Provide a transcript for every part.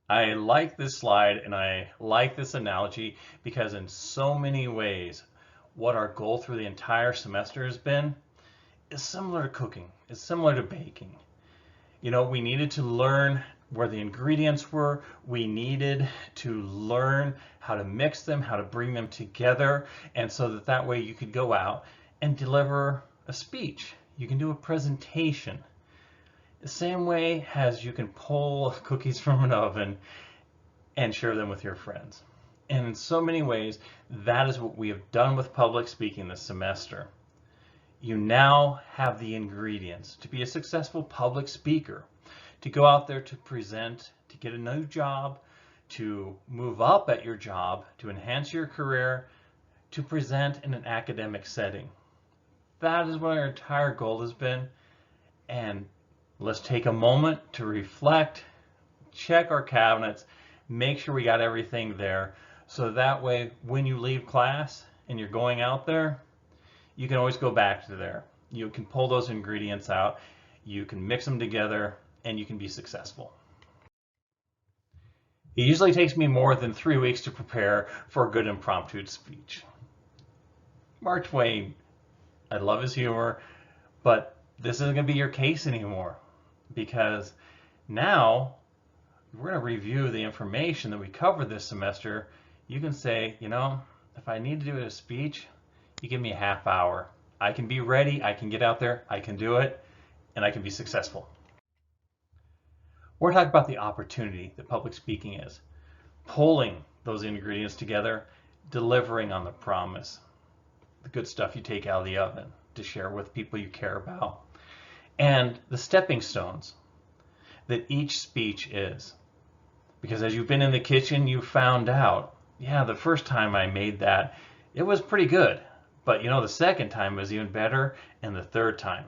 I like this slide and I like this analogy because in so many ways, what our goal through the entire semester has been is similar to cooking, is similar to baking. We needed to learn where the ingredients were. We needed to learn how to mix them, how to bring them together, and so that way you could go out and deliver a speech. You can do a presentation. The same way as you can pull cookies from an oven and share them with your friends. And in so many ways, that is what we have done with public speaking this semester. You now have the ingredients to be a successful public speaker, to go out there to present, to get a new job, to move up at your job, to enhance your career, to present in an academic setting. That is what our entire goal has been. And let's take a moment to reflect, check our cabinets, make sure we got everything there. So that way, when you leave class and you're going out there, you can always go back to there. You can pull those ingredients out, you can mix them together, and you can be successful. It usually takes me more than 3 weeks to prepare for a good impromptu speech. Mark Twain, I love his humor, but this isn't going to be your case anymore because now we're going to review the information that we covered this semester. You can say, if I need to do a speech, you give me a half hour. I can be ready, I can get out there, I can do it, and I can be successful. We're talking about the opportunity that public speaking is. Pulling those ingredients together, delivering on the promise. The good stuff you take out of the oven to share with people you care about. And the stepping stones that each speech is. Because as you've been in the kitchen, you found out, yeah, the first time I made that, it was pretty good. But the second time was even better, and the third time.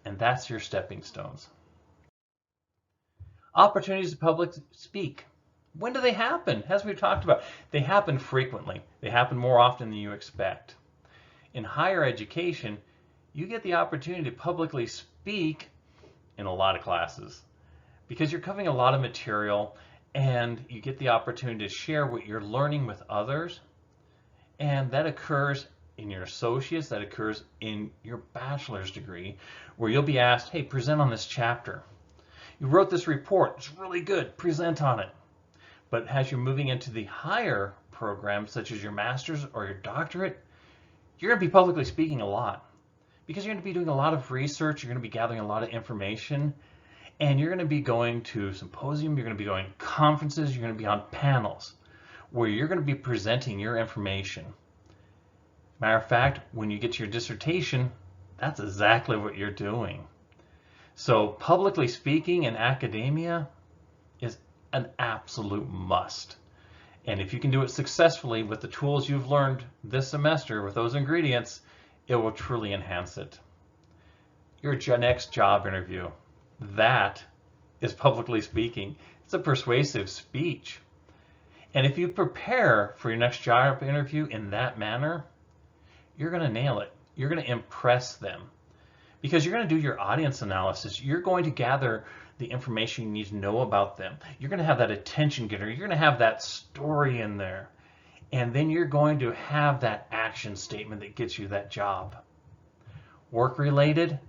And that's your stepping stones. Opportunities to public speak. When do they happen? As we've talked about, they happen frequently. They happen more often than you expect. In higher education, you get the opportunity to publicly speak in a lot of classes because you're covering a lot of material and you get the opportunity to share what you're learning with others. And that occurs in your associates, that occurs in your bachelor's degree, where you'll be asked, hey, present on this chapter. You wrote this report, it's really good, present on it. But as you're moving into the higher programs, such as your master's or your doctorate, you're going to be publicly speaking a lot because you're going to be doing a lot of research, you're going to be gathering a lot of information, and you're going to be going to symposium, you're going to be going to conferences, you're going to be on panels where you're going to be presenting your information. Matter of fact, when you get to your dissertation, that's exactly what you're doing. So publicly speaking in academia is an absolute must. And if you can do it successfully with the tools you've learned this semester with those ingredients, it will truly enhance it. Your next job interview, that is publicly speaking. It's a persuasive speech. And if you prepare for your next job interview in that manner, you're going to nail it. You're going to impress them because you're going to do your audience analysis. You're going to gather the information you need to know about them. You're going to have that attention getter. You're going to have that story in there. And then you're going to have that action statement that gets you that job. Work related,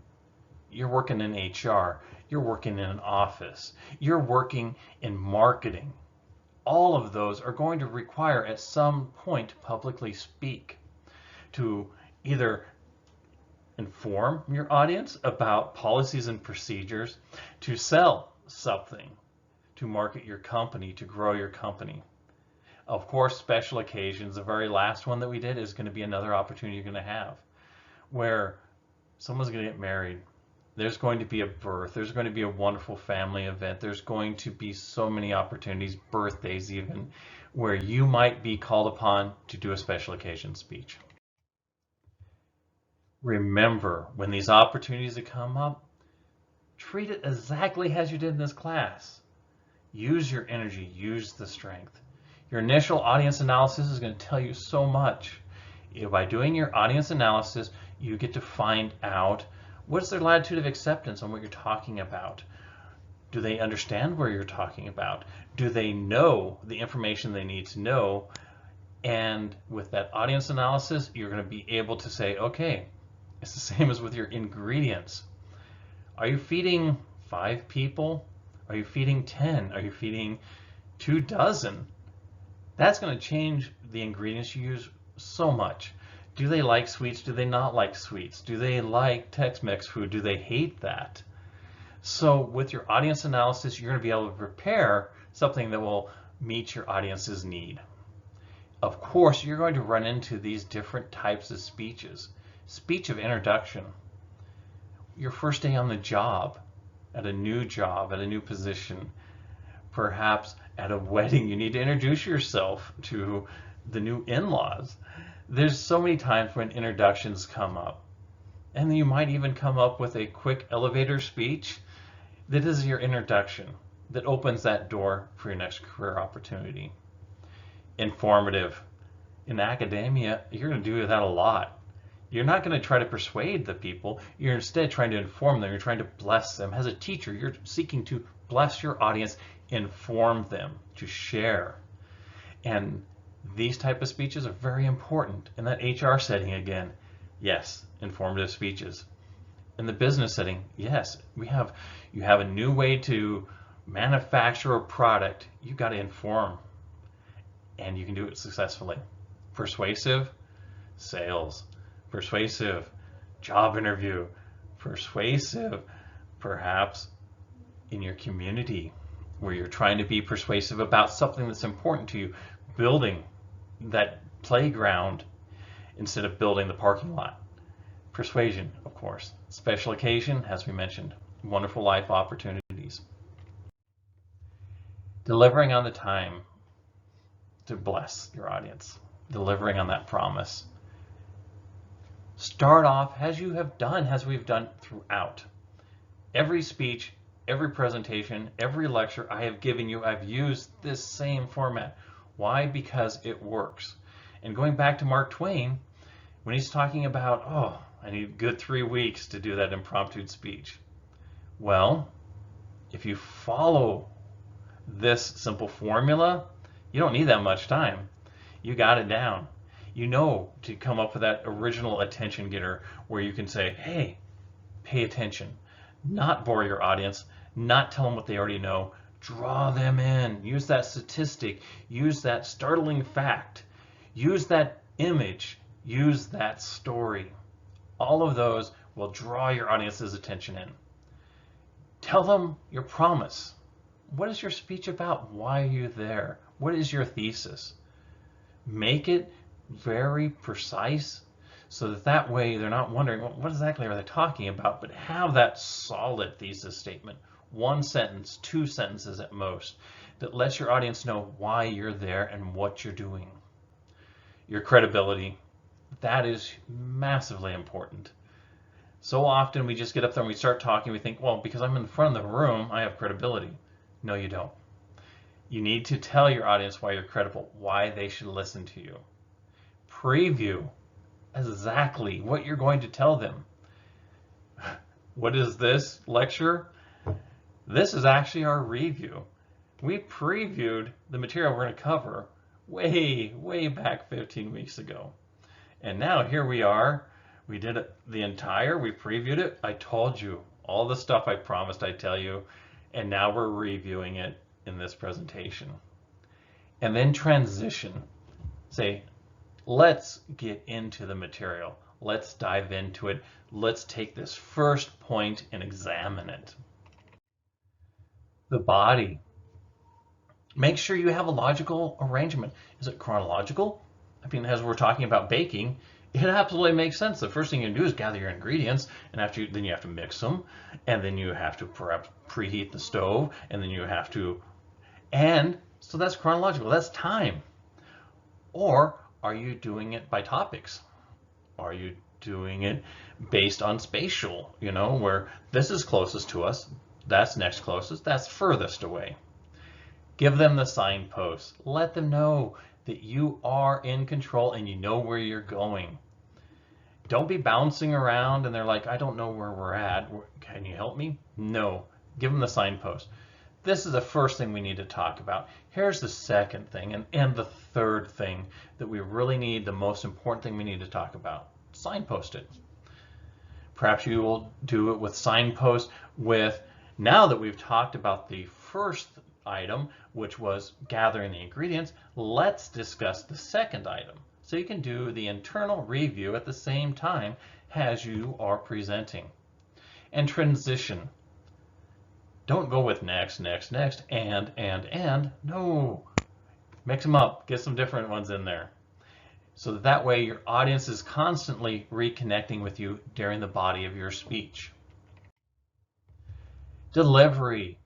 you're working in HR. You're working in an office. You're working in marketing. All of those are going to require at some point to publicly speak, to either inform your audience about policies and procedures, to sell something, to market your company, to grow your company. Of course, special occasions, the very last one that we did is going to be another opportunity you're going to have where someone's going to get married. There's going to be a birth. There's going to be a wonderful family event. There's going to be so many opportunities, birthdays even, where you might be called upon to do a special occasion speech. Remember, when these opportunities come up, treat it exactly as you did in this class. Use your energy, use the strength. Your initial audience analysis is going to tell you so much. By doing your audience analysis, you get to find out what's their latitude of acceptance on what you're talking about. Do they understand where you're talking about? Do they know the information they need to know? And with that audience analysis, you're going to be able to say, okay, it's the same as with your ingredients. Are you feeding 5 people? Are you feeding 10? Are you feeding 24? That's going to change the ingredients you use so much. Do they like sweets? Do they not like sweets? Do they like Tex-Mex food? Do they hate that? So with your audience analysis, you're going to be able to prepare something that will meet your audience's need. Of course, you're going to run into these different types of speeches. Speech of introduction. Your first day on the job, at a new position, perhaps at a wedding, you need to introduce yourself to the new in-laws. There's so many times when introductions come up. And you might even come up with a quick elevator speech that is your introduction, that opens that door for your next career opportunity. Informative. In academia, you're going to do that a lot. You're not going to try to persuade the people. You're instead trying to inform them. You're trying to bless them. As a teacher, you're seeking to bless your audience, inform them, to share. And these type of speeches are very important. In that HR setting again, yes, informative speeches. In the business setting, yes, you have a new way to manufacture a product. You've got to inform, and you can do it successfully. Persuasive, sales. Persuasive, job interview. Persuasive, perhaps in your community, where you're trying to be persuasive about something that's important to you, building that playground instead of building the parking lot. Persuasion, of course. Special occasion, as we mentioned, wonderful life opportunities. Delivering on the time to bless your audience. Delivering on that promise. Start off as you have done, as we've done throughout. Every speech, every presentation, every lecture I have given you, I've used this same format. Why? Because it works. And going back to Mark Twain, when he's talking about, oh, I need a good 3 weeks to do that impromptu speech. Well, if you follow this simple formula, you don't need that much time. You got it down. You know to come up with that original attention getter where you can say, hey, pay attention. Not bore your audience, not tell them what they already know. Draw them in. Use that statistic. Use that startling fact. Use that image. Use that story. All of those will draw your audience's attention in. Tell them your promise. What is your speech about? Why are you there? What is your thesis? Make it very precise so that way they're not wondering, well, what exactly are they talking about? But have that solid thesis statement. 1 sentence, 2 sentences at most, that lets your audience know why you're there and what you're doing. Your credibility. That is massively important. So often we just get up there and we start talking, we think, well, because I'm in the front of the room, I have credibility. No, you don't. You need to tell your audience why you're credible, why they should listen to you. Preview exactly what you're going to tell them. What is this lecture? This is actually our review. We previewed the material we're going to cover way back 15 weeks ago. And now here we are. We did it we previewed it. I told you all the stuff I promised I'd tell you, and now we're reviewing it in this presentation. And then transition. Say, let's get into the material. Let's dive into it. Let's take this first point and examine it. The body. Make sure you have a logical arrangement. Is it chronological? I mean, as we're talking about baking, it absolutely makes sense. The first thing you do is gather your ingredients, and then you have to mix them, and then you have to perhaps preheat the stove, and then you have to, and so that's chronological. That's time. Or are you doing it by topics? Are you doing it based on spatial, where this is closest to us, that's next closest, that's furthest away? Give them the signposts. Let them know that you are in control and you know where you're going. Don't be bouncing around and they're like, I don't know where we're at. Can you help me? No, Give them the signpost. This is the first thing we need to talk about. Here's the second thing and the third thing that we really need, the most important thing we need to talk about. Signpost it. Perhaps you will do it with signpost with, now that we've talked about the first item, which was gathering the ingredients, let's discuss the second item. So you can do the internal review at the same time as you are presenting. And transition. Don't go with next, and. No. Mix them up. Get some different ones in there. So that way your audience is constantly reconnecting with you during the body of your speech. Delivery.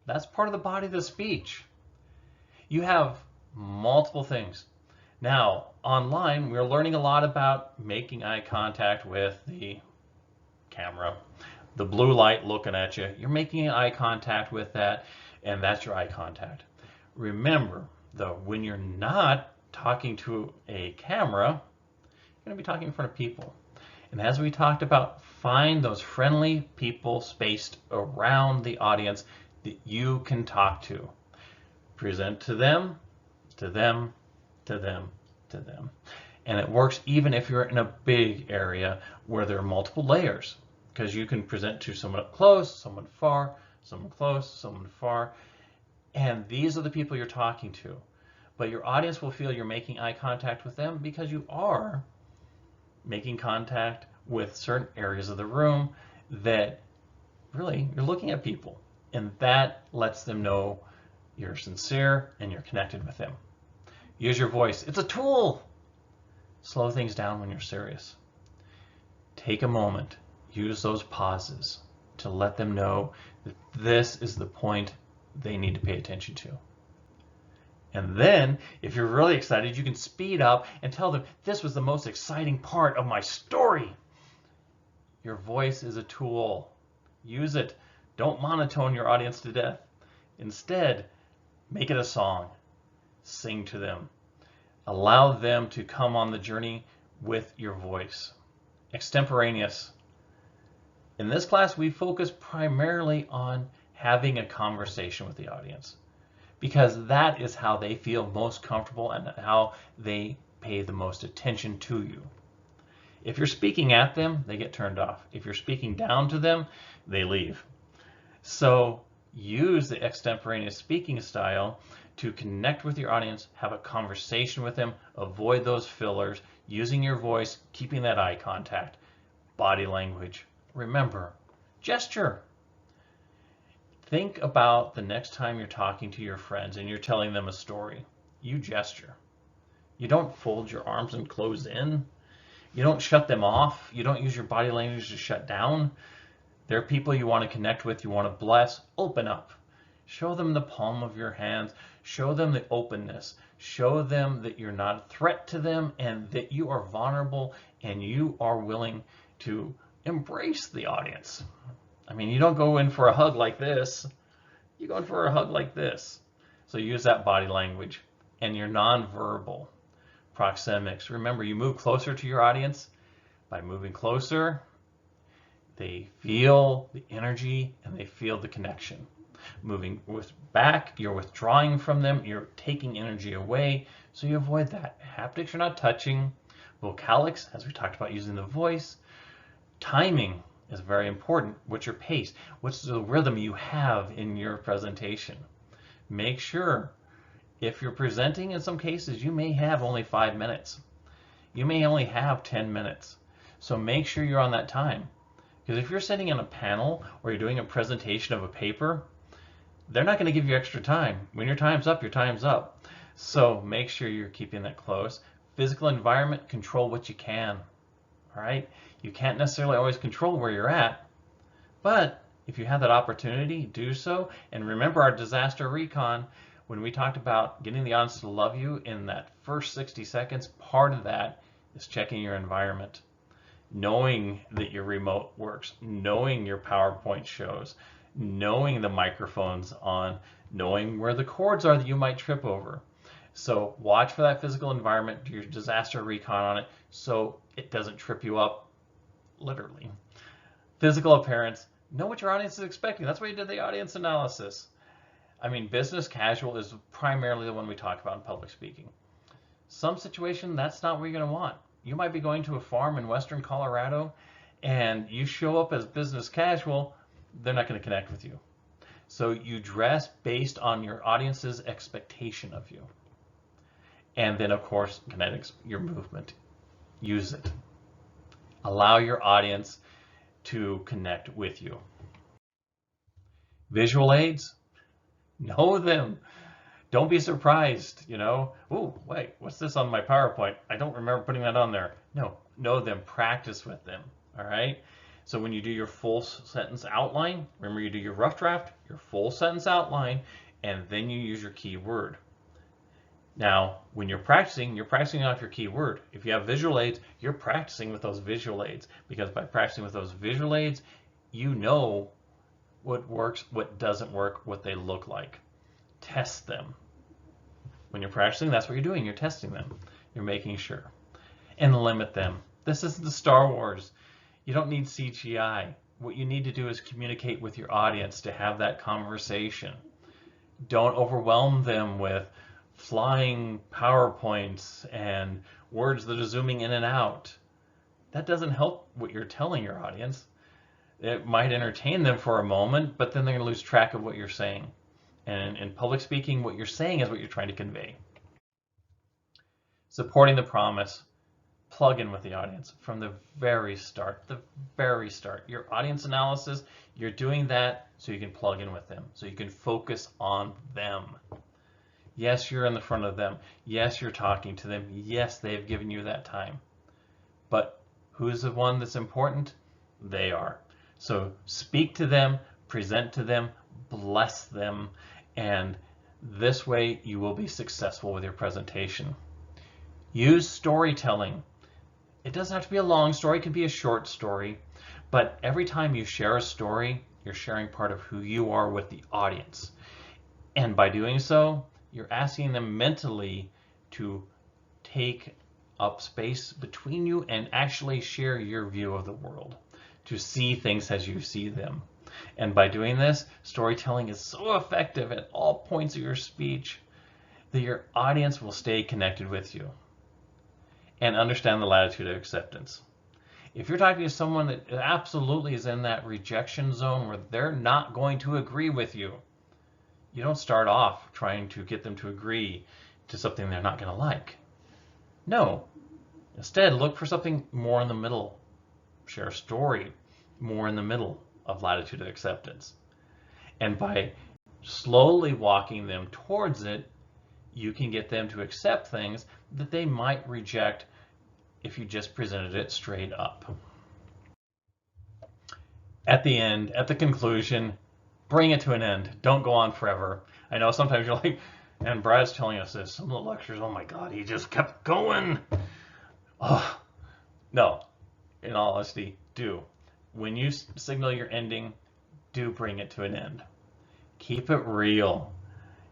That's part of the body of the speech. You have multiple things. Now, online, we're learning a lot about making eye contact with the camera. The blue light looking at you, you're making eye contact with that, and that's your eye contact. Remember, though, when you're not talking to a camera, you're going to be talking in front of people. And as we talked about, find those friendly people spaced around the audience that you can talk to. Present to them, to them, to them, to them. And it works even if you're in a big area where there are multiple layers, because you can present to someone up close, someone far, someone close, someone far, and these are the people you're talking to. But your audience will feel you're making eye contact with them because you are making contact with certain areas of the room that really you're looking at people, and that lets them know you're sincere and you're connected with them. Use your voice. It's a tool. Slow things down when you're serious. Take a moment. Use those pauses to let them know that this is the point they need to pay attention to. And then, if you're really excited, you can speed up and tell them, this was the most exciting part of my story. Your voice is a tool. Use it. Don't monotone your audience to death. Instead, make it a song. Sing to them. Allow them to come on the journey with your voice. Extemporaneous. In this class, we focus primarily on having a conversation with the audience, because that is how they feel most comfortable and how they pay the most attention to you. If you're speaking at them, they get turned off. If you're speaking down to them, they leave. So use the extemporaneous speaking style to connect with your audience, have a conversation with them, avoid those fillers, using your voice, keeping that eye contact, body language. Remember, gesture. Think about the next time you're talking to your friends and you're telling them a story. You gesture. You don't fold your arms and close in. You don't shut them off. You don't use your body language to shut down. They're people you want to connect with, you want to bless. Open up. Show them the palm of your hands. Show them the openness. Show them that you're not a threat to them and that you are vulnerable and you are willing to embrace the audience. I mean, you don't go in for a hug like this. You go in for a hug like this. So use that body language and your nonverbal proxemics. Remember, you move closer to your audience. By moving closer, they feel the energy and they feel the connection. Moving back, you're withdrawing from them. You're taking energy away. So you avoid that. Haptics, you're not touching. Vocalics, as we talked about using the voice. Timing is very important. What's your pace? What's the rhythm you have in your presentation? Make sure, if you're presenting, in some cases, you may have only 5 minutes. You may only have 10 minutes. So make sure you're on that time. Because if you're sitting in a panel or you're doing a presentation of a paper, they're not going to give you extra time. When your time's up, your time's up. So make sure you're keeping that close. Physical environment, control what you can. All right? You can't necessarily always control where you're at, but if you have that opportunity, do so. And remember our disaster recon, when we talked about getting the audience to love you in that first 60 seconds, part of that is checking your environment, knowing that your remote works, knowing your PowerPoint shows, knowing the microphone's on, knowing where the cords are that you might trip over. So watch for that physical environment, do your disaster recon on it so it doesn't trip you up, literally. Physical appearance, Know what your audience is expecting. That's why you did the audience analysis. I mean, business casual is primarily the one we talk about in public speaking. Some situation, that's not what you're going to want. You might be going to a farm in western Colorado and you show up as business casual, they're not going to connect with you. So you dress based on your audience's expectation of you. And then, of course, kinetics, your movement. Use it. Allow your audience to connect with you. Visual aids, know them. Don't be surprised, oh, wait, what's this on my PowerPoint? I don't remember putting that on there. No, know them, practice with them, all right? So when you do your full sentence outline, remember you do your rough draft, your full sentence outline, and then you use your keyword. Now, when you're practicing off your keyword. If you have visual aids, you're practicing with those visual aids, because by practicing with those visual aids, you know what works, what doesn't work, what they look like. Test them. When you're practicing, that's what you're doing. You're testing them. You're making sure. And limit them. This isn't the Star Wars. You don't need CGI. What you need to do is communicate with your audience to have that conversation. Don't overwhelm them with flying PowerPoints and words that are zooming in and out. That doesn't help what you're telling your audience. It might entertain them for a moment, but then they're going to lose track of what you're saying. And in public speaking, what you're saying is what you're trying to convey. Supporting the promise. Plug in with the audience from the very start. Your audience analysis, you're doing that so you can plug in with them, so you can focus on them. Yes, you're in the front of them. Yes, you're talking to them. Yes, they've given you that time. But who's the one that's important? They are. So speak to them, present to them, bless them, and this way you will be successful with your presentation. Use storytelling. It doesn't have to be a long story, it can be a short story, but every time you share a story, you're sharing part of who you are with the audience. And by doing so, you're asking them mentally to take up space between you and actually share your view of the world, to see things as you see them. And by doing this, storytelling is so effective at all points of your speech that your audience will stay connected with you and understand the latitude of acceptance. If you're talking to someone that absolutely is in that rejection zone where they're not going to agree with you, you don't start off trying to get them to agree to something they're not going to like. No. Instead, look for something more in the middle. Share a story more in the middle of latitude of acceptance. And by slowly walking them towards it, you can get them to accept things that they might reject if you just presented it straight up. At the end, at the conclusion, bring it to an end. Don't go on forever. I know sometimes you're like, and Brad's telling us this, some of the lectures, oh my God, he just kept going. Oh, no, in all honesty, do. When you signal your ending, do bring it to an end. Keep it real.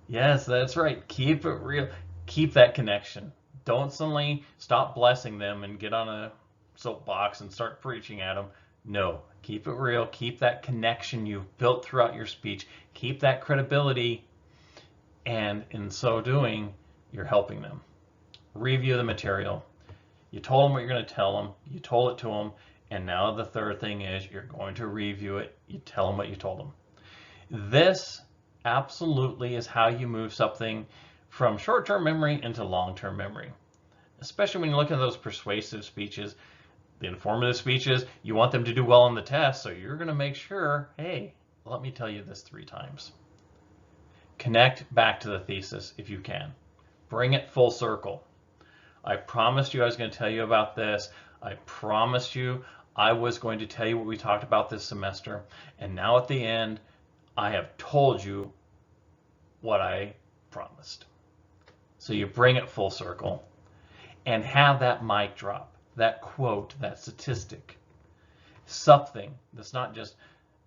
Yes, that's right. Keep it real. Keep that connection. Don't suddenly stop blessing them and get on a soapbox and start preaching at them. No, keep it real. Keep that connection you've built throughout your speech. Keep that credibility. And in so doing, you're helping them. Review the material. You told them what you're going to tell them. You told it to them. And now the third thing is you're going to review it. You tell them what you told them. This absolutely is how you move something from short-term memory into long-term memory. Especially when you look at those persuasive speeches, the informative speeches, you want them to do well on the test, so you're going to make sure, hey, let me tell you this 3 times. Connect back to the thesis if you can. Bring it full circle. I promised you I was going to tell you about this. I promised you I was going to tell you what we talked about this semester. And now at the end, I have told you what I promised. So you bring it full circle and have that mic drop, that quote, that statistic, something that's not just,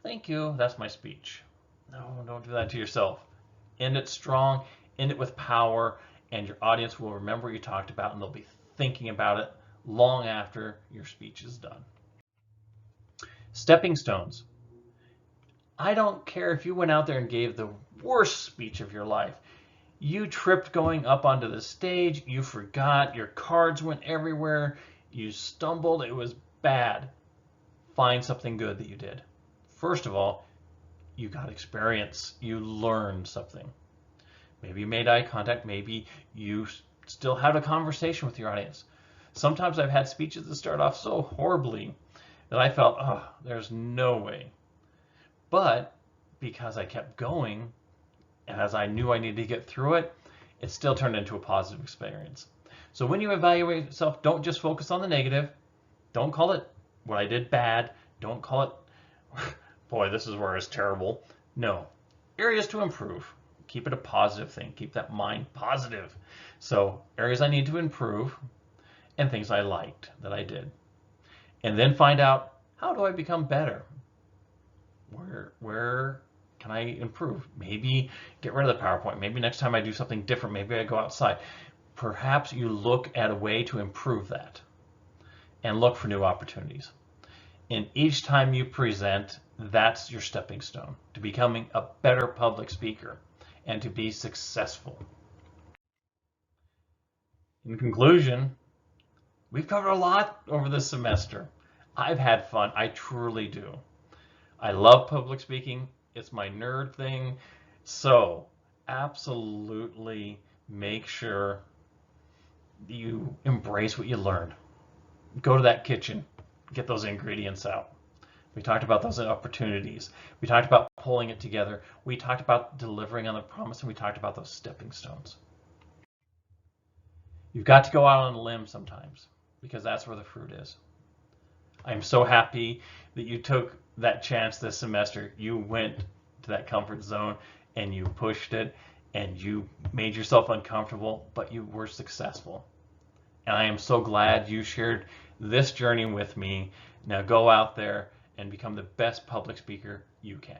thank you, that's my speech. No, don't do that to yourself. End it strong, end it with power, and your audience will remember what you talked about and they'll be thinking about it long after your speech is done. Stepping stones. I don't care if you went out there and gave the worst speech of your life. You tripped going up onto the stage, you forgot, your cards went everywhere, you stumbled, it was bad. Find something good that you did. First of all, you got experience, you learned something. Maybe you made eye contact, maybe you still had a conversation with your audience. Sometimes I've had speeches that start off so horribly that I felt, oh, there's no way. But because I kept going, as I knew I needed to get through it, it still turned into a positive experience. So when you evaluate yourself, don't just focus on the negative. Don't call it what I did bad. Don't call it, boy, this is where it's terrible. No, areas to improve. Keep it a positive thing. Keep that mind positive. So areas I need to improve and things I liked that I did. And then find out, how do I become better? Where can I improve? Maybe get rid of the PowerPoint. Maybe next time I do something different. Maybe I go outside. Perhaps you look at a way to improve that and look for new opportunities. And each time you present, that's your stepping stone to becoming a better public speaker and to be successful. In conclusion, we've covered a lot over this semester. I've had fun. I truly do. I love public speaking. It's my nerd thing. So absolutely make sure you embrace what you learned. Go to that kitchen, get those ingredients out. We talked about those opportunities. We talked about pulling it together. We talked about delivering on the promise, and we talked about those stepping stones. You've got to go out on a limb sometimes because that's where the fruit is. I'm so happy that you took that chance this semester. You went to that comfort zone and you pushed it and you made yourself uncomfortable, but you were successful. And I am so glad you shared this journey with me. Now go out there and become the best public speaker you can.